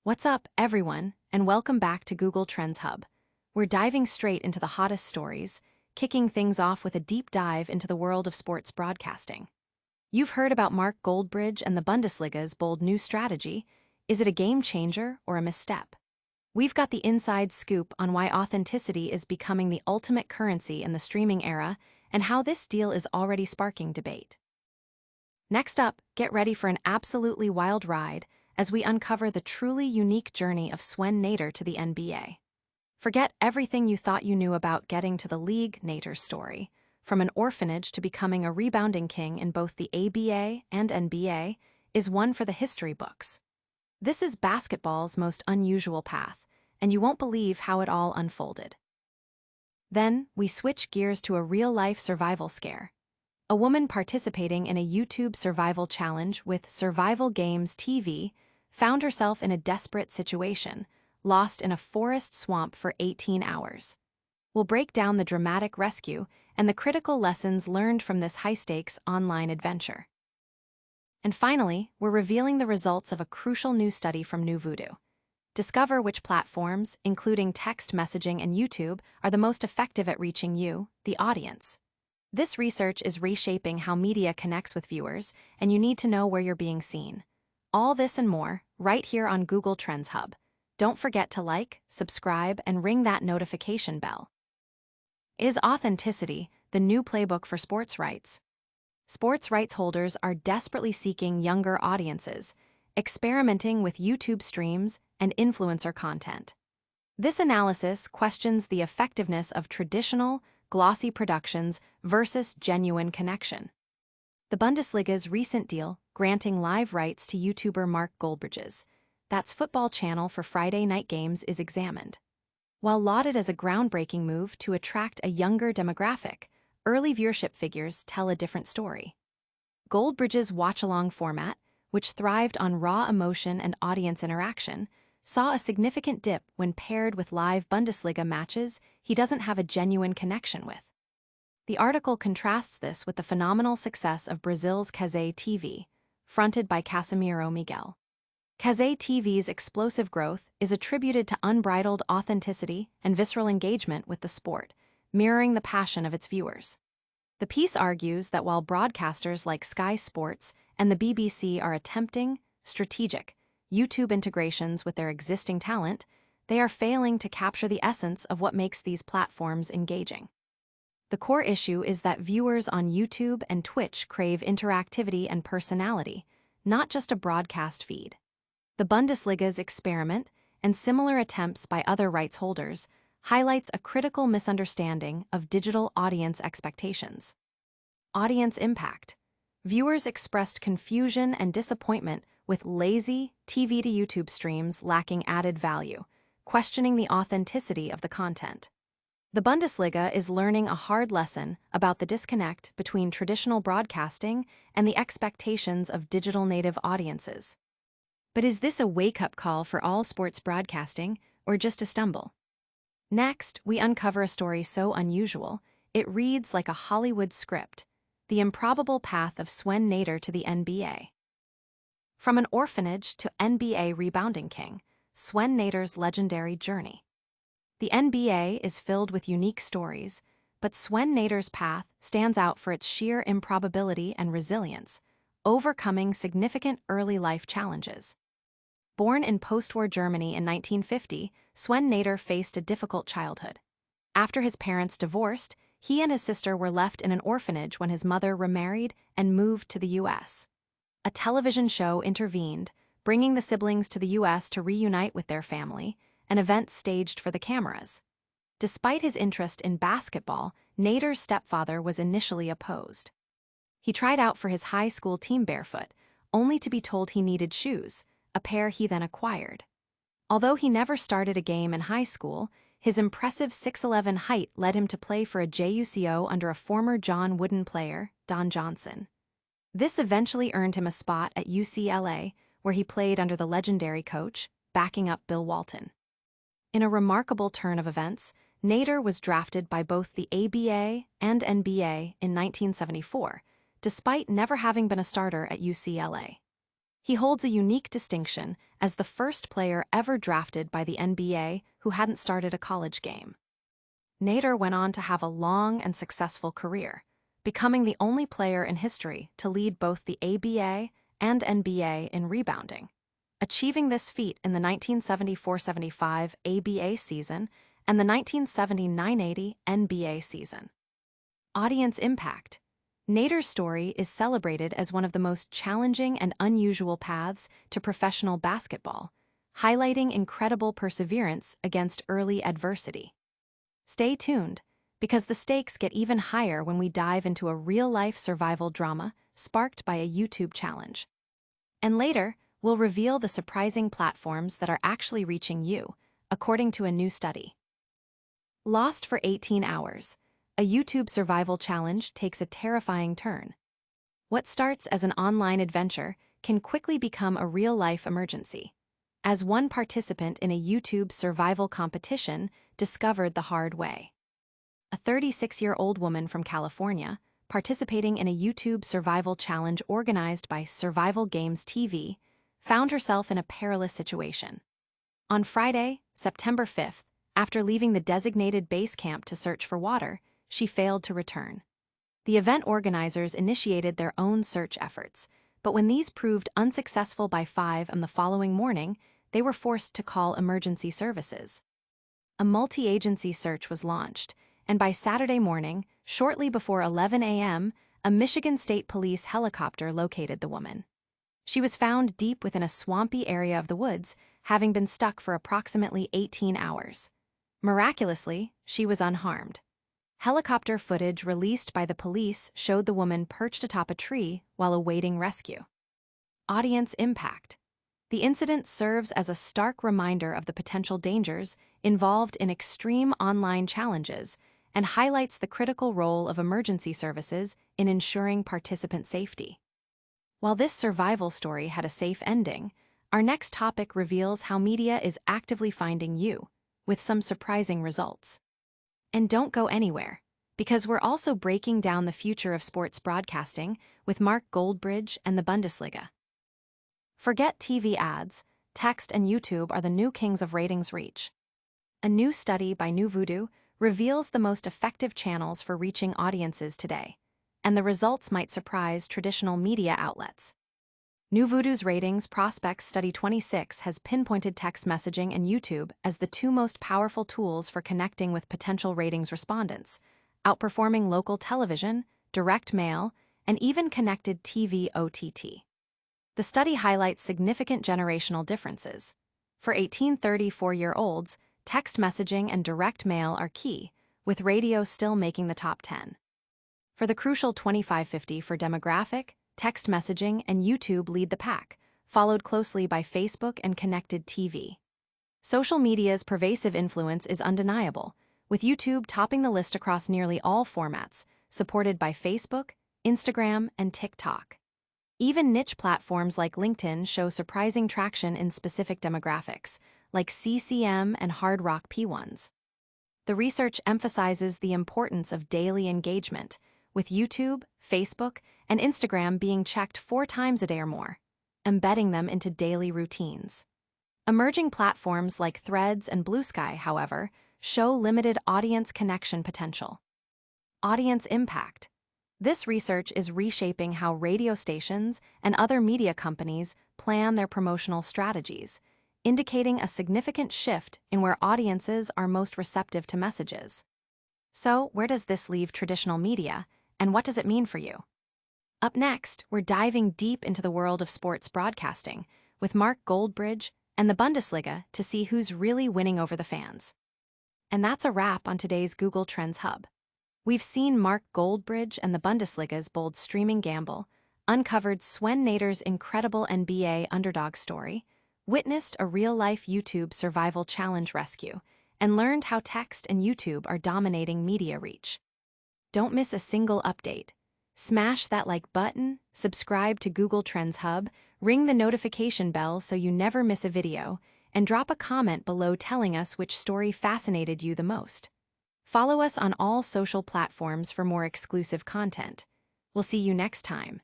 What's up, everyone, and welcome back to Google Trends Hub. We're diving straight into the hottest stories, kicking things off with a deep dive into the world of sports broadcasting. You've heard about Mark Goldbridge and the Bundesliga's bold new strategy. Is it a game changer or a misstep? We've got the inside scoop on why authenticity is becoming the ultimate currency in the streaming era and how this deal is already sparking debate. Next up, get ready for an absolutely wild ride as we uncover the truly unique journey of Swen Nater to the NBA. Forget everything you thought you knew about getting to the league. Nater's story, from an orphanage to becoming a rebounding king in both the ABA and NBA, is one for the history books. This is basketball's most unusual path, and you won't believe how it all unfolded. Then, we switch gears to a real-life survival scare. A woman participating in a YouTube survival challenge with Survival Games TV found herself in a desperate situation, lost in a forest swamp for 18 hours. We'll break down the dramatic rescue and the critical lessons learned from this high-stakes online adventure. And finally, we're revealing the results of a crucial new study from New Voodoo. Discover which platforms, including text messaging and YouTube, are the most effective at reaching you, the audience. This research is reshaping how media connects with viewers, and you need to know where you're being seen. All this and more, right here on Google Trends Hub. Don't forget to like, subscribe, and ring that notification bell. Is authenticity the new playbook for sports rights? Sports rights holders are desperately seeking younger audiences, experimenting with YouTube streams and influencer content. This analysis questions the effectiveness of traditional, glossy productions versus genuine connection. The Bundesliga's recent deal, granting live rights to YouTuber Mark Goldbridge's That's Football channel for Friday night games, is examined. While lauded as a groundbreaking move to attract a younger demographic, early viewership figures tell a different story. Goldbridge's watch-along format, which thrived on raw emotion and audience interaction, saw a significant dip when paired with live Bundesliga matches he doesn't have a genuine connection with. The article contrasts this with the phenomenal success of Brazil's Cazé TV, fronted by Casemiro Miguel. Cazé TV's explosive growth is attributed to unbridled authenticity and visceral engagement with the sport, mirroring the passion of its viewers. The piece argues that while broadcasters like Sky Sports and the BBC are attempting strategic YouTube integrations with their existing talent, they are failing to capture the essence of what makes these platforms engaging. The core issue is that viewers on YouTube and Twitch crave interactivity and personality, not just a broadcast feed. The Bundesliga's experiment, and similar attempts by other rights holders, highlights a critical misunderstanding of digital audience expectations. Audience impact. Viewers expressed confusion and disappointment with lazy TV to YouTube streams lacking added value, questioning the authenticity of the content. The Bundesliga is learning a hard lesson about the disconnect between traditional broadcasting and the expectations of digital native audiences. But is this a wake-up call for all sports broadcasting, or just a stumble? Next, we uncover a story so unusual, it reads like a Hollywood script: the improbable path of Swen Nater to the NBA. From an orphanage to NBA rebounding king, Swen Nater's legendary journey. The NBA is filled with unique stories, but Swen Nater's path stands out for its sheer improbability and resilience, overcoming significant early life challenges. Born in post-war Germany in 1950, Swen Nater faced a difficult childhood. After his parents divorced, he and his sister were left in an orphanage when his mother remarried and moved to the U.S. A television show intervened, bringing the siblings to the U.S. to reunite with their family, an event staged for the cameras. Despite his interest in basketball, Nater's stepfather was initially opposed. He tried out for his high school team barefoot, only to be told he needed shoes, a pair he then acquired. Although he never started a game in high school, his impressive 6'11" height led him to play for a JUCO under a former John Wooden player, Don Johnson. This eventually earned him a spot at UCLA, where he played under the legendary coach, backing up Bill Walton. In a remarkable turn of events, Nater was drafted by both the ABA and NBA in 1974, despite never having been a starter at UCLA. He holds a unique distinction as the first player ever drafted by the NBA who hadn't started a college game. Nater went on to have a long and successful career, becoming the only player in history to lead both the ABA and NBA in rebounding, achieving this feat in the 1974-75 ABA season and the 1979-80 NBA season. Audience impact. Nater's story is celebrated as one of the most challenging and unusual paths to professional basketball, highlighting incredible perseverance against early adversity. Stay tuned, because the stakes get even higher when we dive into a real-life survival drama sparked by a YouTube challenge. And later, we'll reveal the surprising platforms that are actually reaching you, according to a new study. Lost for 18 hours. A YouTube survival challenge takes a terrifying turn. What starts as an online adventure can quickly become a real-life emergency, as one participant in a YouTube survival competition discovered the hard way. A 36-year-old woman from California, participating in a YouTube survival challenge organized by Survival Games TV, found herself in a perilous situation. On Friday, September 5th, after leaving the designated base camp to search for water, she failed to return. The event organizers initiated their own search efforts, but when these proved unsuccessful by 5 a.m. the following morning, they were forced to call emergency services. A multi-agency search was launched, and by Saturday morning, shortly before 11 a.m., a Michigan State Police helicopter located the woman. She was found deep within a swampy area of the woods, having been stuck for approximately 18 hours. Miraculously, she was unharmed. Helicopter footage released by the police showed the woman perched atop a tree while awaiting rescue. Audience impact. The incident serves as a stark reminder of the potential dangers involved in extreme online challenges and highlights the critical role of emergency services in ensuring participant safety. While this survival story had a safe ending, our next topic reveals how media is actively finding you, with some surprising results. And don't go anywhere, because we're also breaking down the future of sports broadcasting with Mark Goldbridge and the Bundesliga. Forget TV ads, text and YouTube are the new kings of ratings reach. A new study by New Voodoo reveals the most effective channels for reaching audiences today, and the results might surprise traditional media outlets. New Voodoo's Ratings Prospects Study 26 has pinpointed text messaging and YouTube as the two most powerful tools for connecting with potential ratings respondents, outperforming local television, direct mail, and even connected TV OTT. The study highlights significant generational differences. For 18-34-year-olds, text messaging and direct mail are key, with radio still making the top 10. For the crucial 25-50 for demographic, text messaging and YouTube lead the pack, followed closely by Facebook and connected TV. Social media's pervasive influence is undeniable, with YouTube topping the list across nearly all formats, supported by Facebook, Instagram, and TikTok. Even niche platforms like LinkedIn show surprising traction in specific demographics, like CCM and hard rock P1s. The research emphasizes the importance of daily engagement, with YouTube, Facebook, and Instagram being checked 4 times a day or more, embedding them into daily routines. Emerging platforms like Threads and Blue Sky, however, show limited audience connection potential. Audience impact. This research is reshaping how radio stations and other media companies plan their promotional strategies, indicating a significant shift in where audiences are most receptive to messages. So, where does this leave traditional media, and what does it mean for you? Up next, we're diving deep into the world of sports broadcasting with Mark Goldbridge and the Bundesliga to see who's really winning over the fans. And that's a wrap on today's Google Trends Hub. We've seen Mark Goldbridge and the Bundesliga's bold streaming gamble, uncovered Swen Nater's incredible NBA underdog story, witnessed a real-life YouTube survival challenge rescue, and learned how text and YouTube are dominating media reach. Don't miss a single update. Smash that like button, subscribe to Google Trends Hub, ring the notification bell so you never miss a video, and drop a comment below telling us which story fascinated you the most. Follow us on all social platforms for more exclusive content. We'll see you next time.